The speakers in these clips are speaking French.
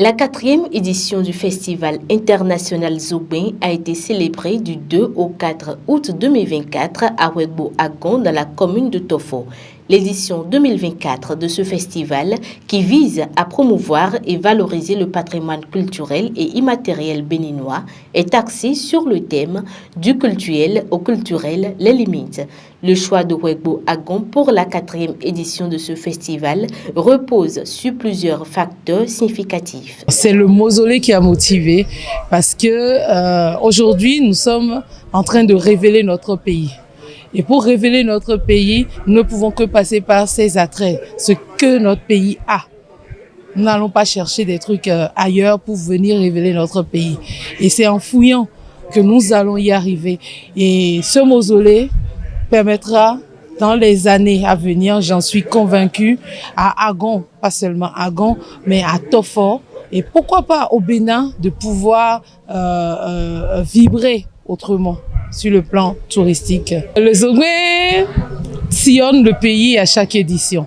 La 4e édition du Festival international Zogbin a été célébrée du 2 au 4 août 2024 à Ouégbou-Agon dans la commune de Tofo. L'édition 2024 de ce festival, qui vise à promouvoir et valoriser le patrimoine culturel et immatériel béninois, est axée sur le thème « Du cultuel au culturel, les limites ». Le choix de Ouégbou-Agon pour la 4e édition de ce festival repose sur plusieurs facteurs significatifs. C'est le mausolée qui a motivé parce que aujourd'hui nous sommes en train de révéler notre pays. Et pour révéler notre pays, nous ne pouvons que passer par ces attraits, ce que notre pays a. Nous n'allons pas chercher des trucs ailleurs pour venir révéler notre pays. Et c'est en fouillant que nous allons y arriver. Et ce mausolée permettra, dans les années à venir, j'en suis convaincue, à Agon, pas seulement Agon, mais à Tofo, et pourquoi pas au Bénin, de pouvoir vibrer autrement sur le plan touristique. Le Zogbin sillonne le pays à chaque édition.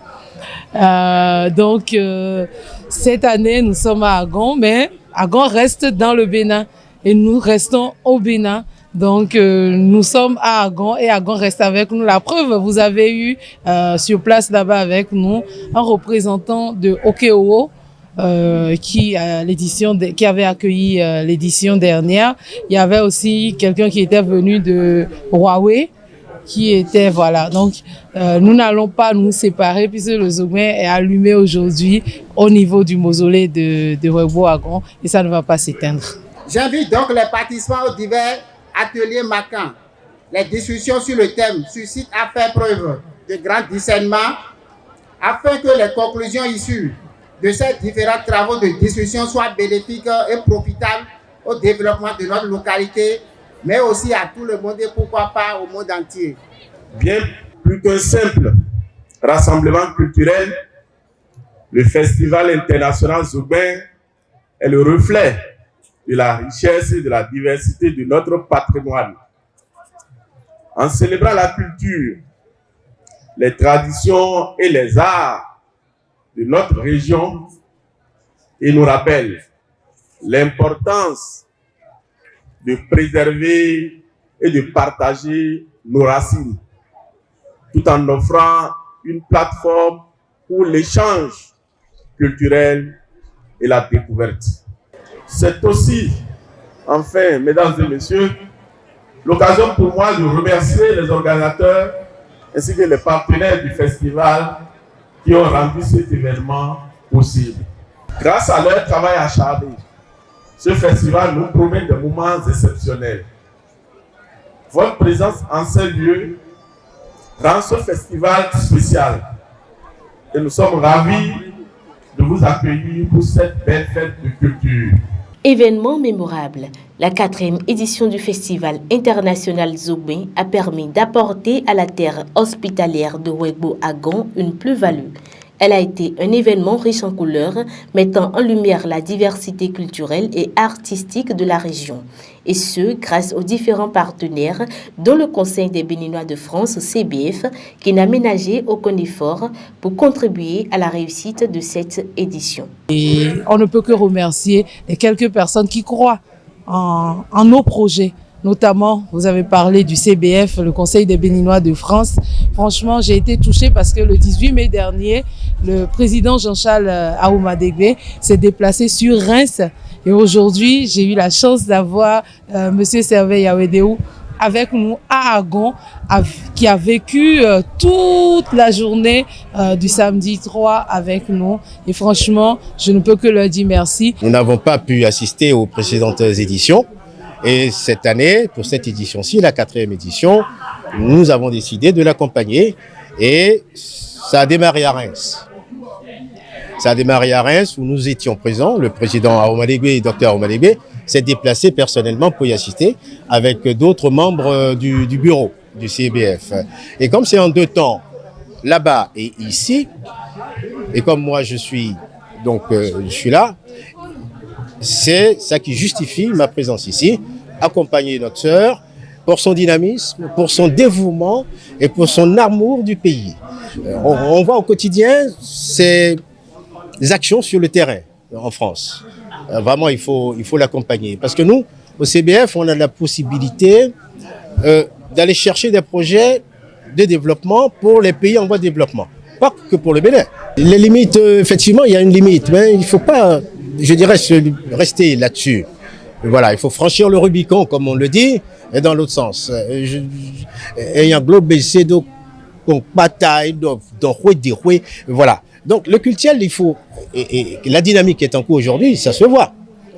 Cette année, nous sommes à Agon, mais Agon reste dans le Bénin et nous restons au Bénin. Donc, nous sommes à Agon et Agon reste avec nous. La preuve, vous avez eu sur place là-bas avec nous un représentant de Okeowo, qui avait accueilli l'édition dernière. Il y avait aussi quelqu'un qui était venu de Huawei, qui était, voilà. Donc, nous n'allons pas nous séparer puisque le Zogbin est allumé aujourd'hui au niveau du mausolée de Ouégbou-Agon et ça ne va pas s'éteindre. J'invite donc les participants aux divers ateliers marquants. Les discussions sur le thème suscitent à faire preuve de grand discernement afin que les conclusions issues de ces différents travaux de discussion soient bénéfiques et profitables au développement de notre localité, mais aussi à tout le monde et pourquoi pas au monde entier. Bien plus qu'un simple rassemblement culturel, le Festival international Zogbin est le reflet de la richesse et de la diversité de notre patrimoine. En célébrant la culture, les traditions et les arts de notre région, il nous rappelle l'importance de préserver et de partager nos racines, tout en offrant une plateforme pour l'échange culturel et la découverte. C'est aussi, enfin, mesdames et messieurs, l'occasion pour moi de remercier les organisateurs ainsi que les partenaires du festival qui ont rendu cet événement possible. Grâce à leur travail acharné, ce festival nous promet des moments exceptionnels. Votre présence en ces lieux rend ce festival spécial et nous sommes ravis de vous accueillir pour cette belle fête de culture. Événement mémorable, la 4e édition du Festival international Zogbin a permis d'apporter à la terre hospitalière de Ouégbou-Agon une plus-value. Elle a été un événement riche en couleurs, mettant en lumière la diversité culturelle et artistique de la région. Et ce, grâce aux différents partenaires, dont le Conseil des Béninois de France, CBF, qui n'a ménagé aucun effort pour contribuer à la réussite de cette édition. Et on ne peut que remercier les quelques personnes qui croient en nos projets. Notamment, vous avez parlé du CBF, le Conseil des Béninois de France. Franchement, j'ai été touchée parce que le 18 mai dernier, le président Jean-Charles Ahoumadégbé s'est déplacé sur Reims. Et aujourd'hui, j'ai eu la chance d'avoir Monsieur Serveil Yawedéou avec nous à Agon, qui a vécu toute la journée du samedi 3 avec nous. Et franchement, je ne peux que leur dire merci. Nous n'avons pas pu assister aux précédentes éditions. Et cette année, pour cette édition-ci, la 4e édition, nous avons décidé de l'accompagner et ça a démarré à Reims. Ça a démarré à Reims où nous étions présents. Le président Ahoumadégbé, Dr Ahoumadégbé, s'est déplacé personnellement pour y assister avec d'autres membres du bureau du CBF. Et comme c'est en deux temps, là-bas et ici, et comme moi je suis là, c'est ça qui justifie ma présence ici, accompagner notre sœur pour son dynamisme, pour son dévouement et pour son amour du pays. On voit au quotidien ces actions sur le terrain en France. vraiment, il faut l'accompagner. Parce que nous, au CBF, on a la possibilité d'aller chercher des projets de développement pour les pays en voie de développement. Pas que pour le Bénin. Les limites, effectivement, il y a une limite, mais il ne faut pas, je dirais, rester là-dessus. Voilà, il faut franchir le Rubicon, comme on le dit, et dans l'autre sens. Ayant globé, c'est donc bataille, voilà. Donc le culturel, il faut, et la dynamique qui est en cours aujourd'hui, ça se voit.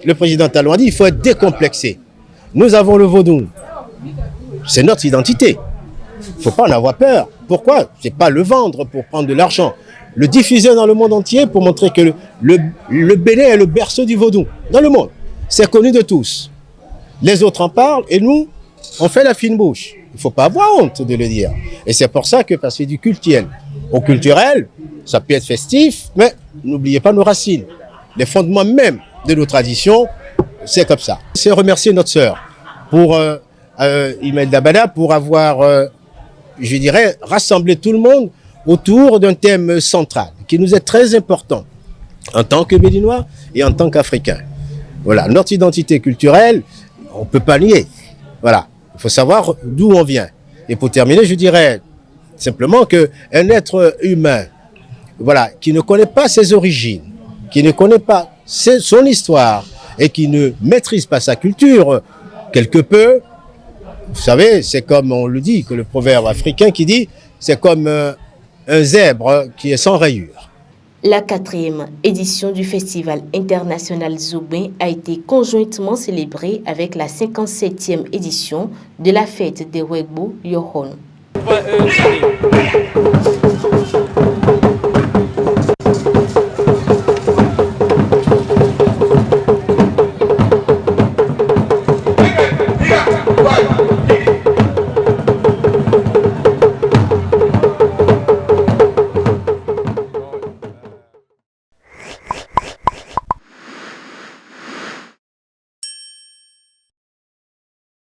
Le président Talon a dit, il faut être décomplexé. Nous avons le vaudou. C'est notre identité. Il ne faut pas en avoir peur. Pourquoi? C'est pas le vendre pour prendre de l'argent. Le diffuser dans le monde entier pour montrer que le Bénin est le berceau du vaudou dans le monde. C'est connu de tous. Les autres en parlent et nous, on fait la fine bouche. Il ne faut pas avoir honte de le dire. Et c'est pour ça que passer du culturel au culturel, ça peut être festif, mais n'oubliez pas nos racines. Les fondements même de nos traditions, c'est comme ça. C'est remercier notre sœur pour Imelda Bada pour avoir, je dirais, rassemblé tout le monde autour d'un thème central qui nous est très important en tant que Béninois et en tant qu'Africains. Voilà, notre identité culturelle, on ne peut pas nier. Voilà, il faut savoir d'où on vient. Et pour terminer, je dirais simplement qu'un être humain, voilà, qui ne connaît pas ses origines, qui ne connaît pas son histoire et qui ne maîtrise pas sa culture, quelque peu, vous savez, c'est comme on le dit, que le proverbe africain qui dit, c'est comme un zèbre qui est sans rayures. La 4e édition du Festival international Zogbin a été conjointement célébrée avec la 57e édition de la fête des Wegbo Yohon.